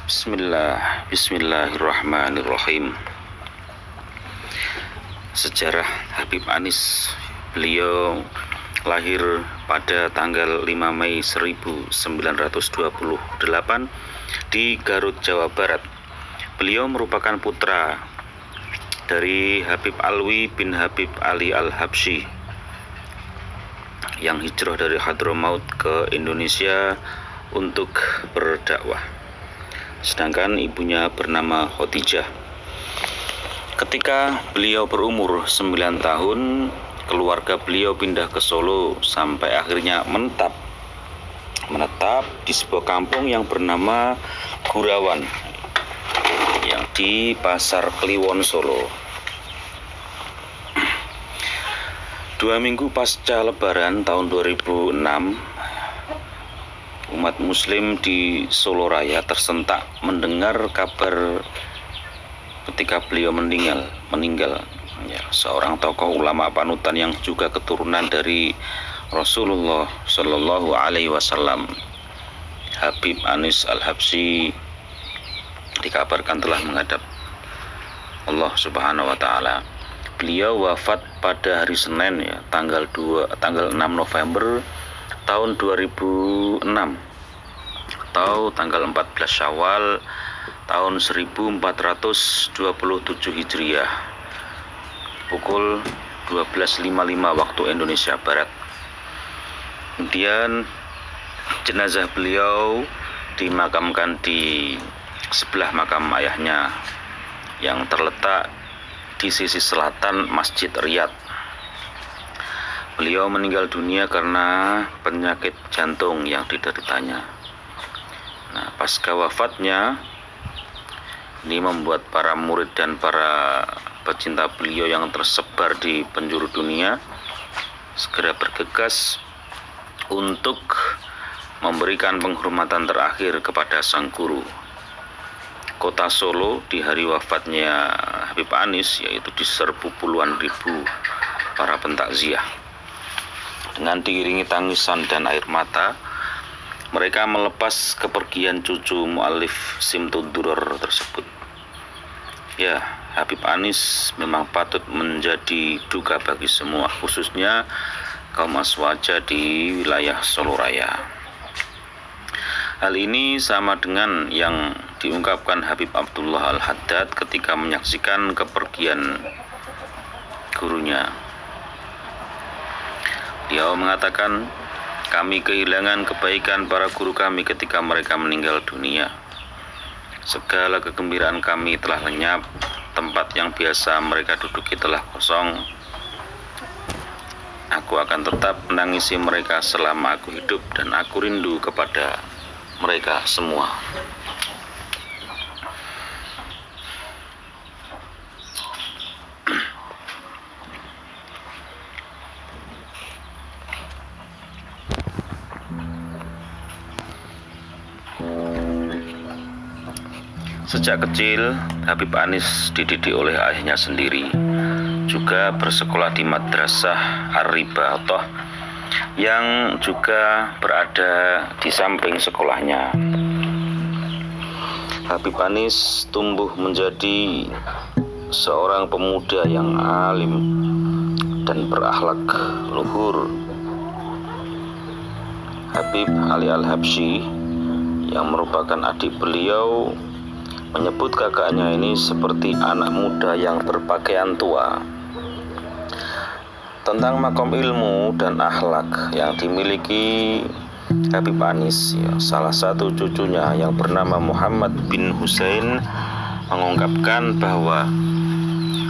Bismillahirrahmanirrahim. Sejarah Habib Anis. Beliau lahir pada tanggal 5 Mei 1928 di Garut, Jawa Barat. Beliau merupakan putra dari Habib Alwi bin Habib Ali Al-Habsyi yang hijrah dari Hadramaut ke Indonesia untuk berdakwah. Sedangkan ibunya bernama Khadijah. Ketika beliau berumur 9 tahun, keluarga beliau pindah ke Solo sampai akhirnya menetap di sebuah kampung yang bernama Gurawan yang di Pasar Kliwon, Solo. 2 minggu pasca Lebaran tahun 2006, umat muslim di Solo Raya tersentak mendengar kabar ketika beliau meninggal. Seorang tokoh ulama panutan yang juga keturunan dari Rasulullah Shallallahu Alaihi Wasallam, Habib Anis Al-Habsyi, dikabarkan telah menghadap Allah Subhanahu Wa Taala. Beliau wafat pada hari Senin, tanggal 6 November tahun 2006 atau tanggal 14 Syawal tahun 1427 Hijriah, pukul 12.55 waktu Indonesia Barat. Kemudian jenazah beliau dimakamkan di sebelah makam ayahnya yang terletak di sisi selatan Masjid Riyadh. Beliau meninggal dunia karena penyakit jantung yang dideritanya. Pasca wafatnya, ini membuat para murid dan para pecinta beliau yang tersebar di penjuru dunia segera bergegas untuk memberikan penghormatan terakhir kepada sang guru. Kota Solo di hari wafatnya Habib Anis yaitu diserbu puluhan ribu para pentakziah. Dengan diiringi tangisan dan air mata, mereka melepas kepergian cucu mu'alif Simtud Duror tersebut. Habib Anis memang patut menjadi duka bagi semua, khususnya kaum aswaja di wilayah Solo Raya. Hal ini sama dengan yang diungkapkan Habib Abdullah Al-Haddad ketika menyaksikan kepergian gurunya. Dia mengatakan, "Kami kehilangan kebaikan para guru kami ketika mereka meninggal dunia. Segala kegembiraan kami telah lenyap, tempat yang biasa mereka duduki telah kosong. Aku akan tetap menangisi mereka selama aku hidup dan aku rindu kepada mereka semua." Sejak kecil, Habib Anis dididik oleh ayahnya sendiri, juga bersekolah di Madrasah Ar-Ribathah yang juga berada di samping sekolahnya. Habib Anis tumbuh menjadi seorang pemuda yang alim dan berakhlak luhur. Habib Ali Al-Habsyi yang merupakan adik beliau menyebut kakaknya ini seperti anak muda yang berpakaian tua. Tentang makom ilmu dan akhlak yang dimiliki Habib Anis, salah satu cucunya yang bernama Muhammad bin Husain mengungkapkan bahwa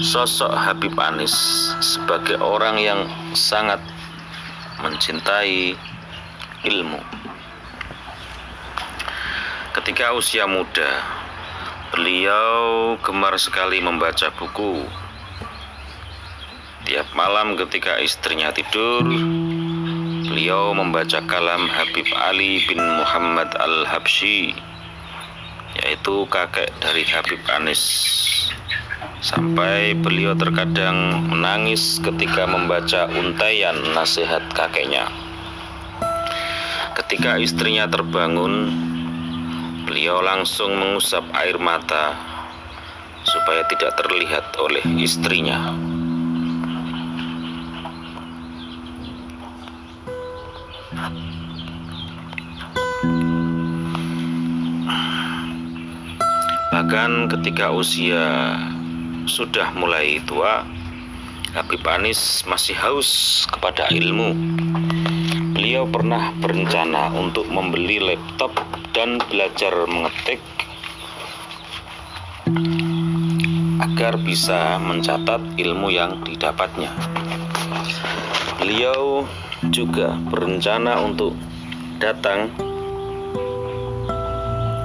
sosok Habib Anis sebagai orang yang sangat mencintai ilmu. Ketika usia muda, beliau gemar sekali membaca buku. Tiap malam ketika istrinya tidur, beliau membaca kalam Habib Ali bin Muhammad Al-Habsyi, yaitu kakek dari Habib Anis. Sampai beliau terkadang menangis ketika membaca untaian nasihat kakeknya. Ketika istrinya terbangun, beliau Beliau langsung mengusap air mata supaya tidak terlihat oleh istrinya. Bahkan ketika usia sudah mulai tua, Habib Anis masih haus kepada ilmu. Beliau pernah berencana untuk membeli laptop dan belajar mengetik agar bisa mencatat ilmu yang didapatnya. Beliau juga berencana untuk datang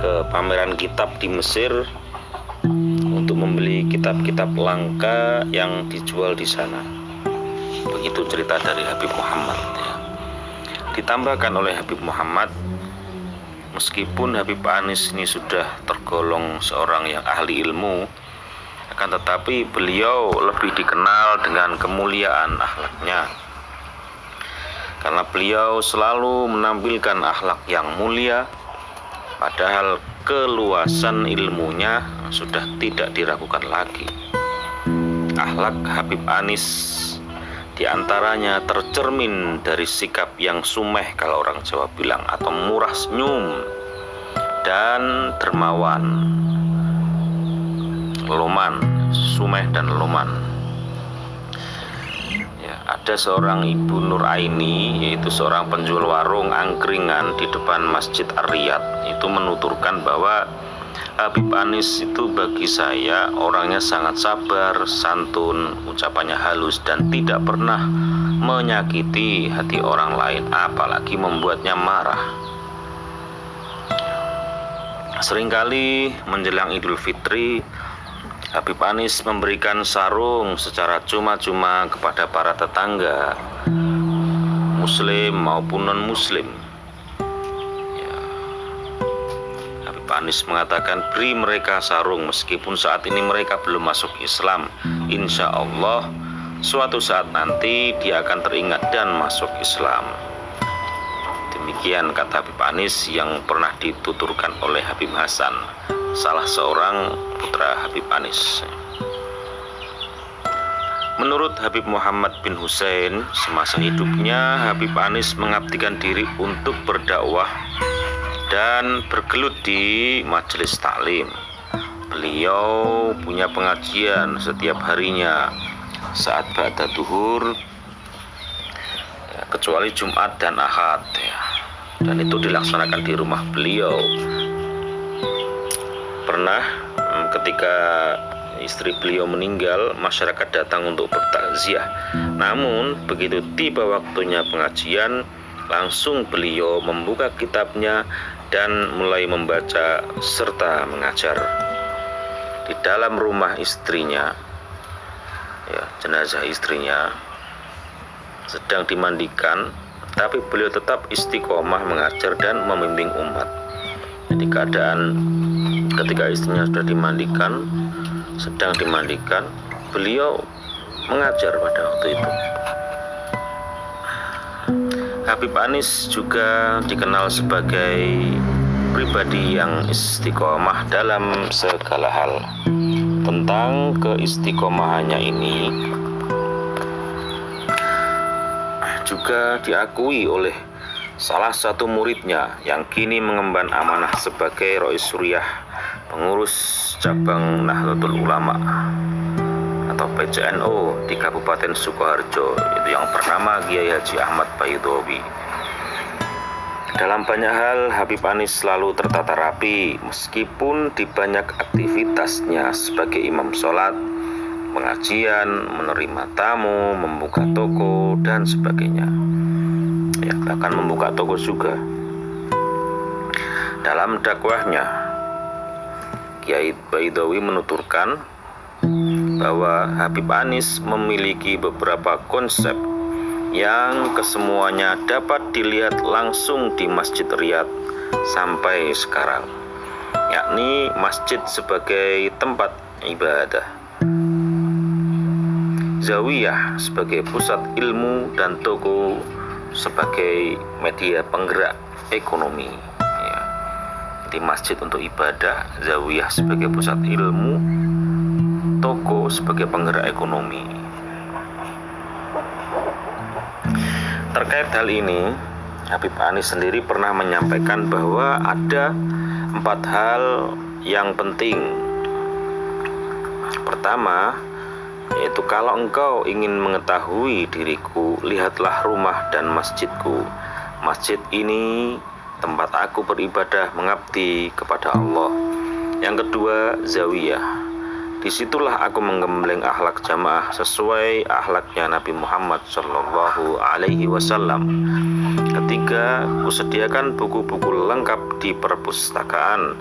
ke pameran kitab di Mesir untuk membeli kitab-kitab langka yang dijual di sana. Begitu cerita dari Habib Muhammad ya. Ditambahkan oleh Habib Muhammad, meskipun Habib Anis ini sudah tergolong seorang yang ahli ilmu, akan tetapi beliau lebih dikenal dengan kemuliaan akhlaknya. Karena beliau selalu menampilkan akhlak yang mulia, padahal keluasan ilmunya sudah tidak diragukan lagi. Akhlak Habib Anis diantaranya tercermin dari sikap yang sumeh, kalau orang Jawa bilang, atau murah senyum, dan dermawan, loman, sumeh dan loman. Ya, ada seorang Ibu Nur Aini, yaitu seorang penjual warung angkringan di depan Masjid Ar-Riyad, itu menuturkan bahwa Habib Anis itu bagi saya orangnya sangat sabar, santun, ucapannya halus, dan tidak pernah menyakiti hati orang lain, apalagi membuatnya marah. Seringkali menjelang Idul Fitri, Habib Anis memberikan sarung secara cuma-cuma kepada para tetangga, muslim maupun non-muslim. Habib Anis mengatakan, beri mereka sarung meskipun saat ini mereka belum masuk Islam. Insya Allah suatu saat nanti dia akan teringat dan masuk Islam. Demikian kata Habib Anis yang pernah dituturkan oleh Habib Hasan, salah seorang putra Habib Anis. Menurut Habib Muhammad bin Hussein, semasa hidupnya Habib Anis mengabdikan diri untuk berdakwah dan bergelut di majelis taklim. Beliau punya pengajian setiap harinya saat ba'da duhur, ya, kecuali Jumat dan Ahad ya. Dan itu dilaksanakan di rumah beliau. Pernah ketika istri beliau meninggal, masyarakat datang untuk bertakziah. Namun begitu tiba waktunya pengajian, langsung beliau membuka kitabnya dan mulai membaca serta mengajar. Di dalam rumah istrinya, ya, jenazah istrinya sedang dimandikan, tapi beliau tetap istiqomah mengajar dan membimbing umat. Jadi keadaan ketika istrinya sudah dimandikan, sedang dimandikan, beliau mengajar pada waktu itu. Habib Anis juga dikenal sebagai pribadi yang istiqomah dalam segala hal. Tentang keistiqomahannya ini juga diakui oleh salah satu muridnya yang kini mengemban amanah sebagai Rois Suriah, pengurus cabang Nahdlatul Ulama atau PCNO di Kabupaten Sukoharjo, itu yang bernama Kiai Haji Ahmad Baidowi. Dalam banyak hal Habib Anis selalu tertata rapi, meskipun di banyak aktivitasnya sebagai imam sholat, pengajian, menerima tamu, membuka toko dan sebagainya. Ya, bahkan membuka toko juga. Dalam dakwahnya, Kiai Baidowi menuturkan bahwa Habib Anis memiliki beberapa konsep yang kesemuanya dapat dilihat langsung di Masjid Riyad sampai sekarang, yakni masjid sebagai tempat ibadah, zawiyah sebagai pusat ilmu, dan toko sebagai media penggerak ekonomi ya. di masjid untuk ibadah, zawiyah sebagai pusat ilmu, toko sebagai penggerak ekonomi. Terkait hal ini, Habib Anis sendiri pernah menyampaikan bahwa ada 4 hal yang penting. Pertama, yaitu kalau engkau ingin mengetahui diriku, lihatlah rumah dan masjidku. Masjid ini tempat aku beribadah mengabdi kepada Allah. Yang kedua, zawiyah. Disitulah aku menggembleng akhlak jamaah sesuai akhlaknya Nabi Muhammad Shallallahu Alaihi Wasallam. Ketiga, kusediakan buku-buku lengkap di perpustakaan,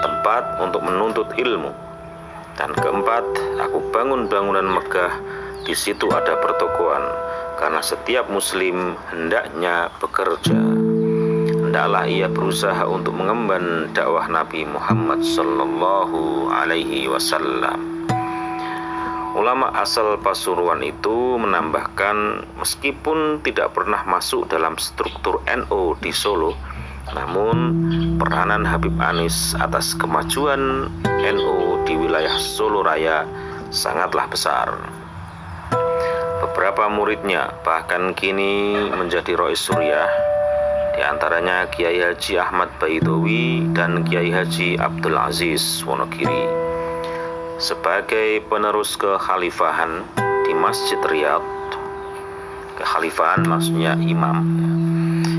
tempat untuk menuntut ilmu. Dan keempat, aku bangun bangunan megah, di situ ada pertokoan, karena setiap muslim hendaknya bekerja. Hendaklah ia berusaha untuk mengemban dakwah Nabi Muhammad Sallallahu Alaihi Wasallam. Ulama asal Pasuruan itu menambahkan, meskipun tidak pernah masuk dalam struktur NU di Solo, namun peranan Habib Anis atas kemajuan NU di wilayah Solo Raya sangatlah besar. Beberapa muridnya bahkan kini menjadi Rois Suriah, di antaranya Kiai Haji Ahmad Baidowi dan Kiai Haji Abdul Aziz Wonogiri. Sebagai penerus kekhalifahan di Masjid Riyadh, kekhalifahan maksudnya imam,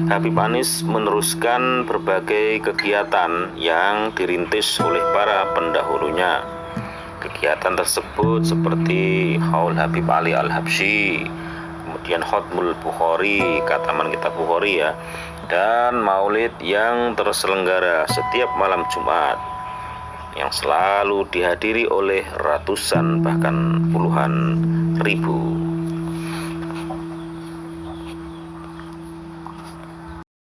Habib Anis meneruskan berbagai kegiatan yang dirintis oleh para pendahulunya. Kegiatan tersebut seperti Haul Habib Ali Al-Habsyi, kemudian Khatmul Bukhari, Khataman Kitab Bukhari ya, dan maulid yang terselenggara setiap malam Jumat, yang selalu dihadiri oleh ratusan bahkan puluhan ribu